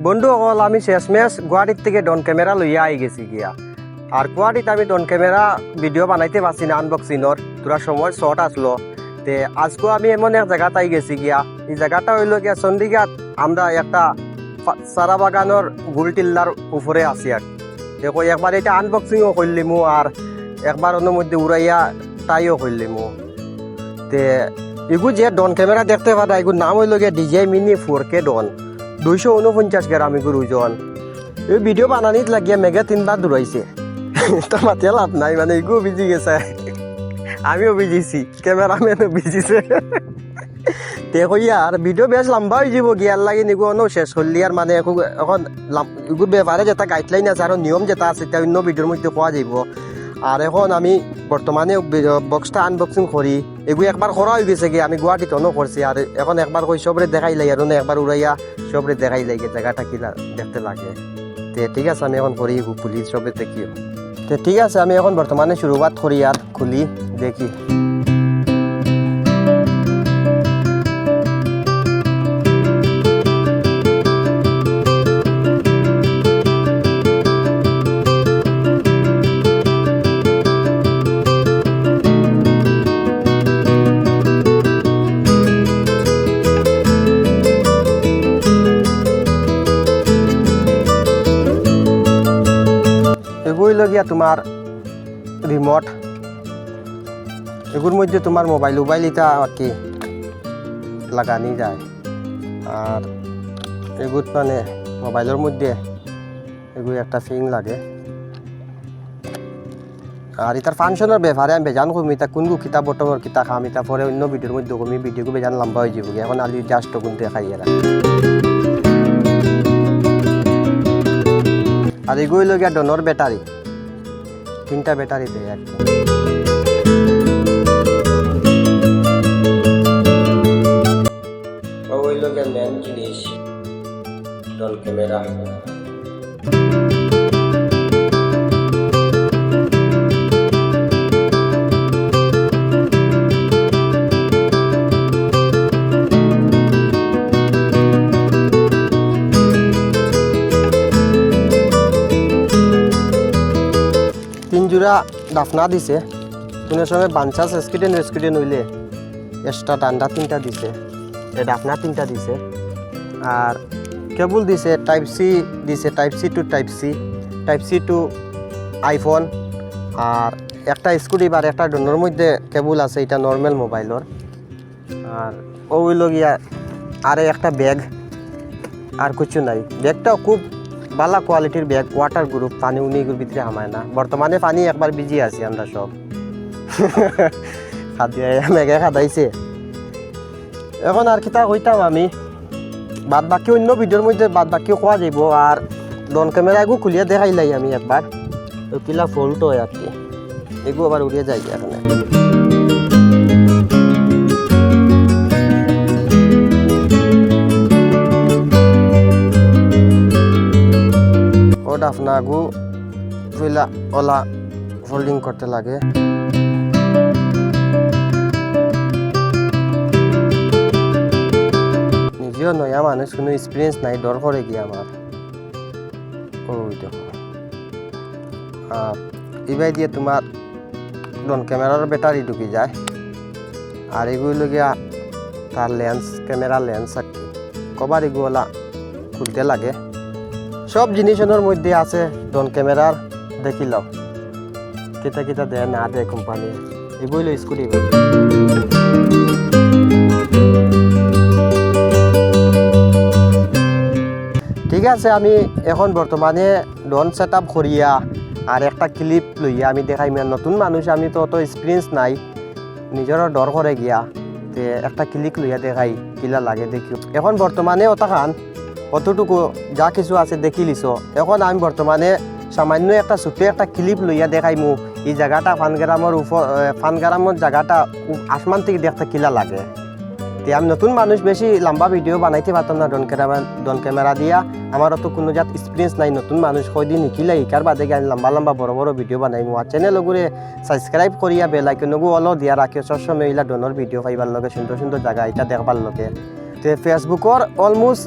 বন্ধুসকল, আমি শেষমেশ গুয়াহাটির থেকে ডন ক্যামেরা লইয়া আই গেছি গিয়া। আর গুয়াহাটিতে আমি ডন ক্যামেরা ভিডিও বানাইতে পারছি না, আনবক্সিংর তোরা সময় শর্ট আসলো। তে আজকেও আমি এমন এক জায়গাতে আই গেছি গিয়া। এই জায়গাটা হইল গিয়া চণ্ডীঘাট। আমরা একটা সারা বাগানোর গুলটিল্লার উপরে আছি। আর দেখো একবার এটা আনবক্সিংও করলিমু আর একবার অন্য মধ্যে উড়াইয়া তাইও করলিমু। তে এগু যে ডন ক্যামেরা দেখতে পারা, এগুর নাম হইল গিয়া DJI Mini 4K ডন, 249 গ্রাম এগুর ওজন। এই ভিডিও বানানিত লাগিয়া মেঘা 3বার দৌড়াইছে। তো মাতে লাভ নাই, মানে এগুলো ভিজি গেছে, আমিও ভিজিছি, ক্যামেরাম্যানও ভিজিছে। দেখো আর ভিডিও বেশ লম্বা হয়ে যাব গিয়ার লাগে নিগো শেষ করলি। আর মানে এখন এগুলো ব্যাপারে যেটা গাইডলাইন আছে আর নিয়ম যেটা আছে সেটা অন্য ভিডিওর মধ্যে পাওয়া যাব। আর এখন আমি বর্তমানে বক্সটা আনবক্সিং করি। এগুলো একবার করা হয়ে গেছে গিয়ে, আমি গুয়াহাটিতে অন্য করছি। আর এখন একবার কই সবরে দেখাই লাই, আর একবার উড়াইয়া সবরে দেখাই লাগে জায়গাটা কি দেখতে লাগে। তে ঠিক আছে, আমি এখন করি খুলি সবে দেখিও। তো ঠিক আছে, আমি এখন বর্তমানে শুরুয়াত করি আর খুলি দেখি। এগুলো লগিয়া তোমার রিমোট, এগুলোর মধ্যে তোমার মোবাইল এটা আর কি লাগানি যায়। আর এগুলো মানে মোবাইলের মধ্যে এগুলো একটা ফিং লাগে। আর এটার ফাংশনের ব্যাপারে আমি বেজান কমি, তা কোন কিতা বটমর কিতা খাম এটা পরে অন্য ভিডিওর মধ্যে কমি। ভিডিওকে বেজান লম্বা হয়ে যাব। এখন আলি জাস্ট কোন দেখাই এরা। আর এগুলো লগিয়া ডনের ব্যাটারি, 3টা ব্যাটারি দেয় আর কি। ওই লগিয়া মেন জিনিস ডন ক্যামেরা। 3 জোড়া ডাফনা দিছে। কোনের সঙ্গে বাঞ্চাস রেস্কিটেন হইলে এক্সট্রা ডান্ডা 3টা দিছে, ডাফনা 3টা দিছে। আর কেবল দিছে টাইপ সি দিছে, টাইপ সি টু আইফোন। আর একটা স্ক্রুড্রাইভার, একটা ডনের মধ্যে কেবল আছে, এটা নর্মাল মোবাইলের। আর ওই লগিয়া আরে একটা ব্যাগ, আর কিছু নাই। ব্যাগটাও খুব ভালো কোয়ালিটির ব্যাগ, ওয়াটার গ্রুপ, পানি উনিগুর ভিতরে হামায় না। বর্তমানে পানি একবার ভিজি আছি আমরা সব। মেঘে খাদাইছে। এখন আর কিতা কইতাম আমি, বাদ বাকি অন্য ভিডিওর মধ্যে বাদ বাকি কোয়া যাব। আর ডন ক্যামেরা এগু খুলিয়ে দেখাইলাই আমি একবার, কিলা ফল্ট হয় আর কি। এগু আবার উড়িয়ে যাই এখানে। ডাফনা গু ফিলা ওলা ফোল্ডিং করতে লাগে। নিজেও নয়া মানুষ, কোনো এক্সপিরিয়েন্স নাই, ডর করে গিয়ে আমার। ওই দেখো। আর এবার দিয়ে তোমার ডন ক্যামেরার ব্যাটারি ঢুকে যায়। আর এগুলো গিয়া তার লেন্স, ক্যামেরা লেন্স আর কি কবার এগুলা খুলতে লাগে। সব জিনিসের মধ্যে আছে ডন ক্যামেরার। দেখি লও কিতা কিতা দেয় না দেয় কোম্পানি। এগুলো স্কুটি। ঠিক আছে, আমি এখন বর্তমানে ডন সেট আপ করিয়া আর একটা ক্লিপ লইয়া আমি দেখাই। নতুন মানুষ, আমি তো অত এক্সপিরিয়েন্স নাই, নিজেরও ডর করে গিয়া। তে একটা ক্লিপ লইয়া দেখাই কিলা লাগে দেখিও। এখন বর্তমানে অতটুকু যা কিছু আছে দেখি লিছ। এখন আমি বর্তমানে সামান্য একটা ছোট্ট একটা ক্লিপ লইয়া দেখাইমু এই জায়গাটা ফানগ্রামের জায়গাটা আসমান থেকে দেখতে কিলা লাগে। তে আমি নতুন মানুষ, বেশি লম্বা ভিডিও বানাইতে পারতাম না ডন ক্যামেরা দিয়া। আমারও তো কোনো জাত এক্সপিরিয়েন্স নাই, নতুন মানুষ কয়দিন শিকিলে শিকার বাদে আমি লম্বা বড় ভিডিও বানাইমু। আর চ্যানেলগুলো সাবস্ক্রাইব করিয়া বেল আইকনগু অল দিয়া রাখিও। সবসময় এইলা ডনের ভিডিও পাইবার লগে, সুন্দর জায়গা এটা দেখবার লগে। তে ফেসবুকর অলমোস্ট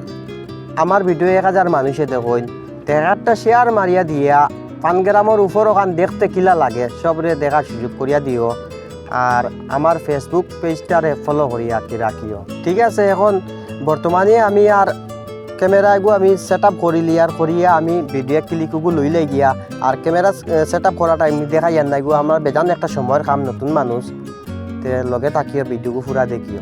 আমার ভিডিও 1000 মানুষে দেখুন, তে একটা শেয়ার মারিয়া দিয়া 5 গ্রামের উপর ওখান দেখতে কিলা লাগে সবরে দেখার সুযোগ করিয়া দিও। আর আমার ফেসবুক পেজটারে ফলো করিয়া কি রাখিও। ঠিক আছে, এখন বর্তমানে আমি আর ক্যামেরাগু আমি সেট আপ করিলি আর করিয়া আমি ভিডিও ক্লিকগু লইলে গিয়া আর ক্যামেরা সেট আপ করা টাইম দেখাই আর নাইগু আমার বেজান একটা সময়ের কাম, নতুন মানুষ তে লগে থাকিও ভিডিওগু পুরা দেখিও।